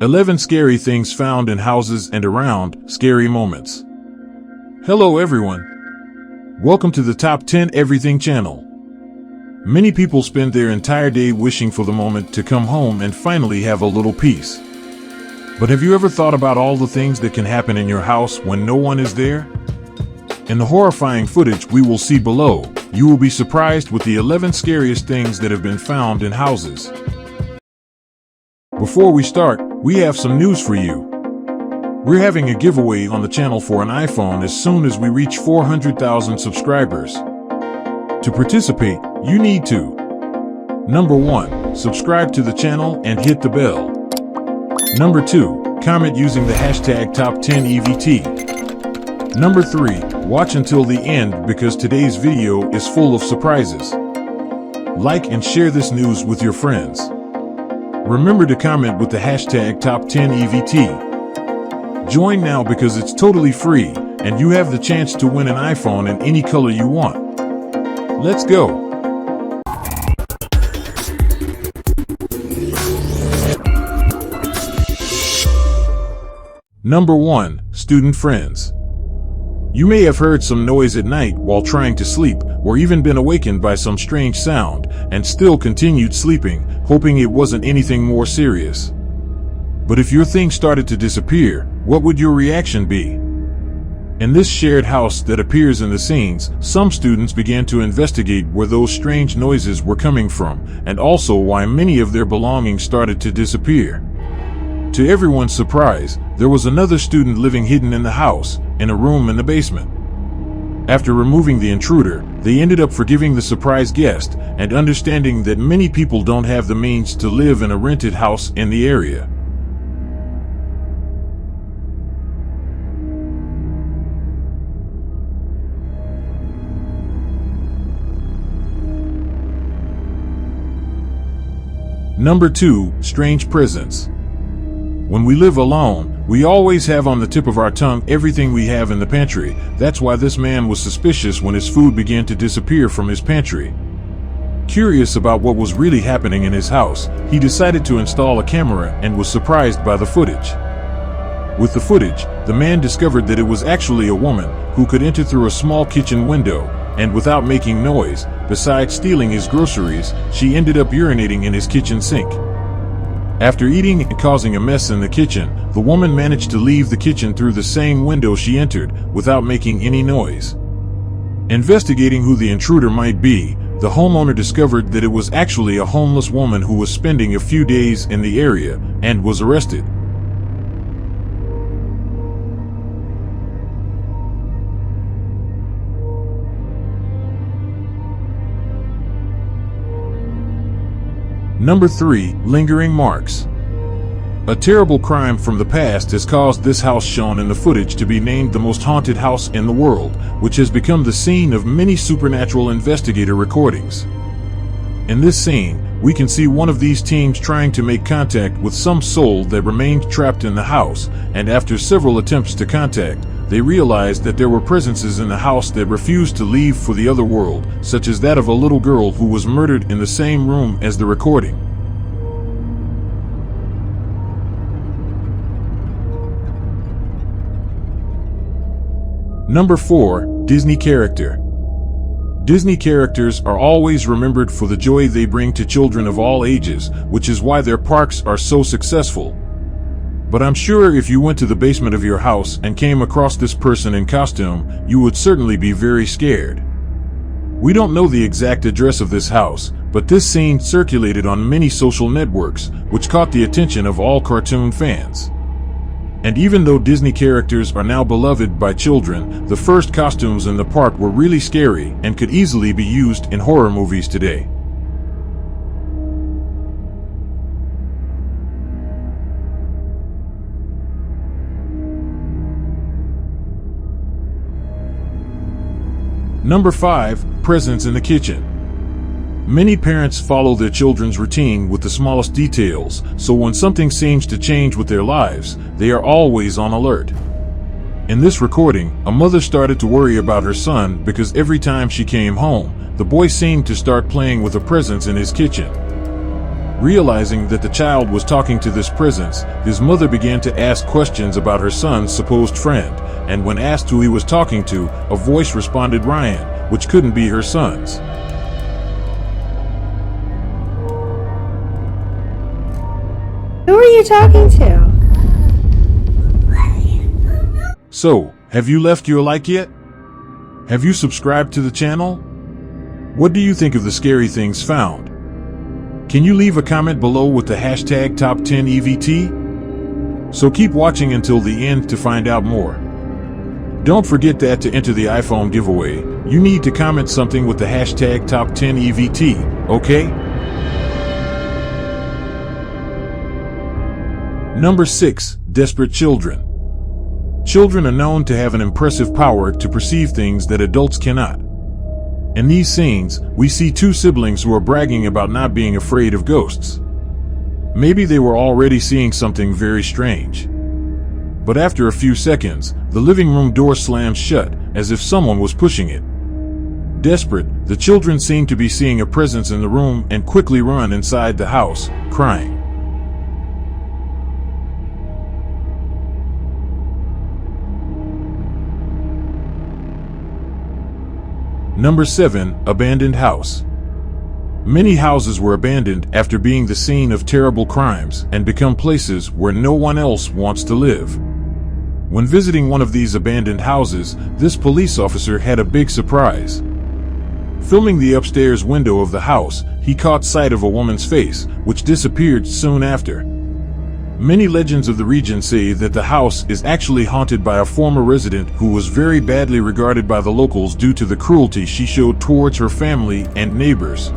11 scary things found in houses and around scary moments. Hello everyone. Welcome to the Top 10 Everything channel. Many people spend their entire day wishing for the moment to come home and finally have a little peace. But have you ever thought about all the things that can happen in your house when no one is there? In the horrifying footage we will see below, you will be surprised with the 11 scariest things that have been found in houses. Before we start, we have some news for you. We're having a giveaway on the channel for an iPhone as soon as we reach 400,000 subscribers. To participate, you need to: Number 1, subscribe to the channel and hit the bell. Number 2, comment using the hashtag #Top10EVT. Number 3, watch until the end because today's video is full of surprises. Like and share this news with your friends. Remember to comment with the hashtag #Top10EVT. Join now because it's totally free and you have the chance to win an iPhone in any color you want. Let's go! Number 1, student friends. You may have heard some noise at night while trying to sleep, or even been awakened by some strange sound, and still continued sleeping, hoping it wasn't anything more serious. But if your thing started to disappear, what would your reaction be? In this shared house that appears in the scenes, some students began to investigate where those strange noises were coming from, and also why many of their belongings started to disappear. To everyone's surprise, there was another student living hidden in the house, in a room in the basement. After removing the intruder, they ended up forgiving the surprise guest and understanding that many people don't have the means to live in a rented house in the area. Number 2, strange presence. When we live alone, we always have on the tip of our tongue everything we have in the pantry. That's why this man was suspicious when his food began to disappear from his pantry. Curious about what was really happening in his house, he decided to install a camera and was surprised by the footage. With the footage, the man discovered that it was actually a woman who could enter through a small kitchen window, and without making noise, besides stealing his groceries, she ended up urinating in his kitchen sink. After eating and causing a mess in the kitchen, the woman managed to leave the kitchen through the same window she entered, without making any noise. Investigating who the intruder might be, the homeowner discovered that it was actually a homeless woman who was spending a few days in the area, and was arrested. Number 3, lingering marks. A terrible crime from the past has caused this house shown in the footage to be named the most haunted house in the world, which has become the scene of many supernatural investigator recordings. In this scene, we can see one of these teams trying to make contact with some soul that remained trapped in the house, and after several attempts to contact, they realized that there were presences in the house that refused to leave for the other world, such as that of a little girl who was murdered in the same room as the recording. Number 4, Disney character. Disney characters are always remembered for the joy they bring to children of all ages, which is why their parks are so successful. But I'm sure if you went to the basement of your house and came across this person in costume, you would certainly be very scared. We don't know the exact address of this house, but this scene circulated on many social networks, which caught the attention of all cartoon fans. And even though Disney characters are now beloved by children, the first costumes in the park were really scary and could easily be used in horror movies today. Number 5, presence in the kitchen. Many parents follow their children's routine with the smallest details, so when something seems to change with their lives, they are always on alert. In this recording, a mother started to worry about her son because every time she came home, the boy seemed to start playing with a presence in his kitchen. Realizing that the child was talking to this presence, his mother began to ask questions about her son's supposed friend, and when asked who he was talking to, a voice responded Ryan, which couldn't be her son's. Who are you talking to? So, have you left your like yet? Have you subscribed to the channel? What do you think of the scary things found? Can you leave a comment below with the hashtag #Top10EVT? So keep watching until the end to find out more. Don't forget that to enter the iPhone giveaway, you need to comment something with the hashtag #Top10EVT, okay? Number 6. Desperate children. Children are known to have an impressive power to perceive things that adults cannot. In these scenes, we see two siblings who are bragging about not being afraid of ghosts. Maybe they were already seeing something very strange. But after a few seconds, the living room door slams shut, as if someone was pushing it. Desperate, the children seem to be seeing a presence in the room and quickly run inside the house, crying. Number 7. Abandoned house. Many houses were abandoned after being the scene of terrible crimes and become places where no one else wants to live. When visiting one of these abandoned houses, this police officer had a big surprise. Filming the upstairs window of the house, he caught sight of a woman's face, which disappeared soon after. Many legends of the region say that the house is actually haunted by a former resident who was very badly regarded by the locals due to the cruelty she showed towards her family and neighbors.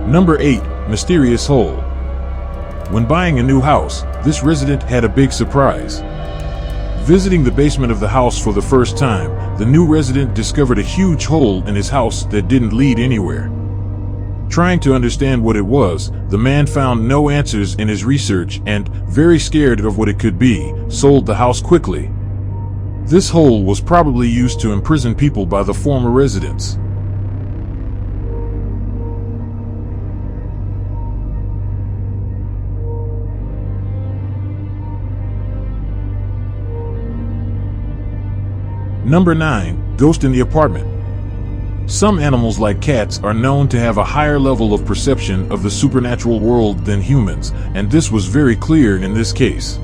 Number 8. Mysterious hole. When buying a new house, this resident had a big surprise. Visiting the basement of the house for the first time, the new resident discovered a huge hole in his house that didn't lead anywhere. Trying to understand what it was, the man found no answers in his research and, very scared of what it could be, sold the house quickly. This hole was probably used to imprison people by the former residents. Number 9. Ghost in the apartment. Some animals like cats are known to have a higher level of perception of the supernatural world than humans, and this was very clear in this case.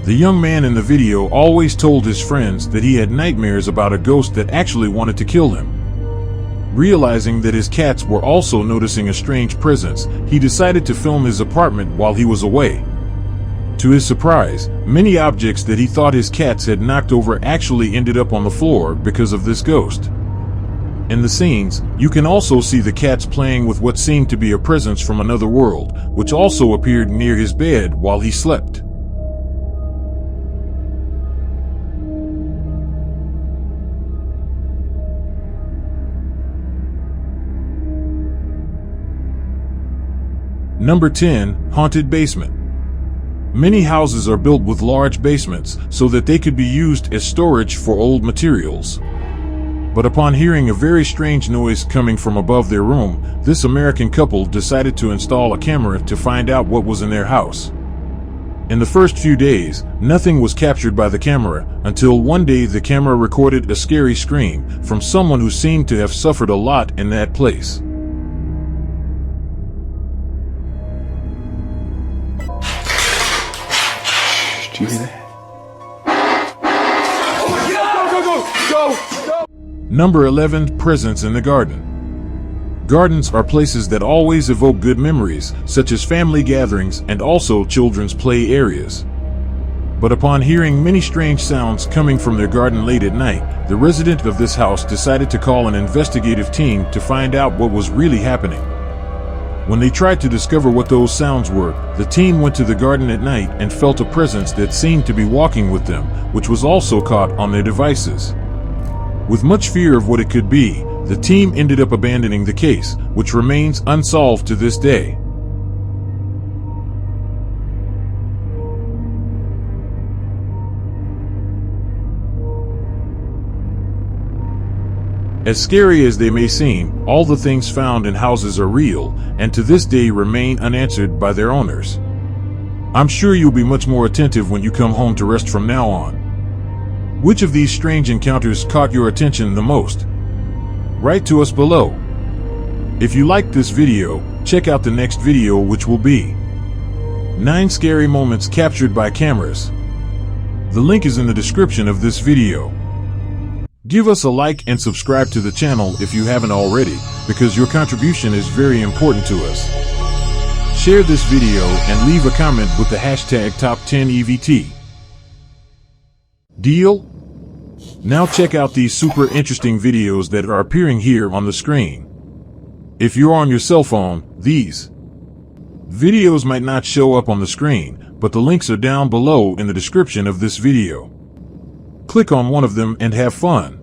The young man in the video always told his friends that he had nightmares about a ghost that actually wanted to kill him. Realizing that his cats were also noticing a strange presence, he decided to film his apartment while he was away. To his surprise, many objects that he thought his cats had knocked over actually ended up on the floor because of this ghost. In the scenes, you can also see the cats playing with what seemed to be a presence from another world, which also appeared near his bed while he slept. Number 10. Haunted basement. Many houses are built with large basements so that they could be used as storage for old materials. But upon hearing a very strange noise coming from above their room, this American couple decided to install a camera to find out what was in their house. In the first few days, nothing was captured by the camera until one day the camera recorded a scary scream from someone who seemed to have suffered a lot in that place. Do you hear that? Go! Number 11. Presents in the garden. Gardens are places that always evoke good memories, such as family gatherings and also children's play areas. But upon hearing many strange sounds coming from their garden late at night, the resident of this house decided to call an investigative team to find out what was really happening. When they tried to discover what those sounds were, the team went to the garden at night and felt a presence that seemed to be walking with them, which was also caught on their devices. With much fear of what it could be, the team ended up abandoning the case, which remains unsolved to this day. As scary as they may seem, all the things found in houses are real, and to this day remain unanswered by their owners. I'm sure you'll be much more attentive when you come home to rest from now on. Which of these strange encounters caught your attention the most? Write to us below. If you liked this video, check out the next video, which will be 9 scary moments captured by cameras. The link is in the description of this video. Give us a like and subscribe to the channel if you haven't already, because your contribution is very important to us. Share this video and leave a comment with the hashtag #Top10EVT. Deal? Now check out these super interesting videos that are appearing here on the screen. If you're on your cell phone, these videos might not show up on the screen, but the links are down below in the description of this video. Click on one of them and have fun.